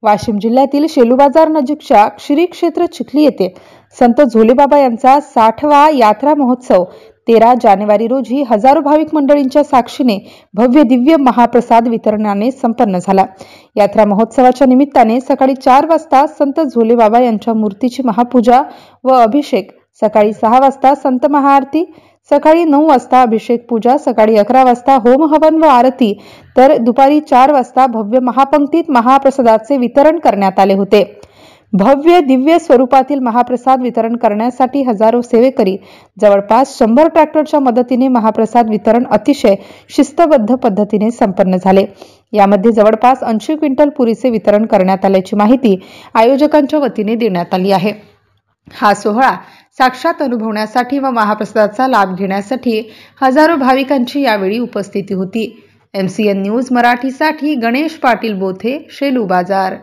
वाशिम जिल्ह्यातील शेलू बाजार नजीकच्या श्री क्षेत्र चिखली येथे संत झोलेबाबा यांचा 60वा यात्रा महोत्सव 13 जानेवारी रोजी हजारो भाविक मंडळींच्या साक्षीने भव्य दिव्य महाप्रसाद वितरणाने संपन्न झाला। यात्रा महोत्सवाच्या निमित्ताने सकाळी 4 वाजता संत झोलेबाबा यांच्या मूर्तीची महापूजा व अभिषेक, सकाळी 6 वाजता संत महाआरती, सकाळी 9 वाजता अभिषेक पूजा, सकाळी 11 वाजता होम हवन व आरती, तर दुपारी 4 वाजता भव्य महापंक्तीत महाप्रसादाचे वितरण करण्यात आले होते। भव्य दिव्य स्वरूपातील महाप्रसाद वितरण करण्यासाठी हजारो सेवेकरी, जवळपास 100 ट्रॅक्टरच्या मदतीने महाप्रसाद वितरण अतिशय शिस्तबद्ध पद्धतीने संपन्न झाले। यामध्ये जवळपास 80 क्विंटल पुरीचे वितरण करण्यात आल्याची माहिती आयोजकांच्या वतीने देण्यात आली आहे। हा सोहळा साक्षात अनुभवण्यासाठी व महाप्रसादाचा लाभ घेण्यासाठी हजारो भाविकांची यावेळी उपस्थिती होती। MCN न्यूज मराठीसाठी गणेश पाटील बोथे, शेलू बाजार।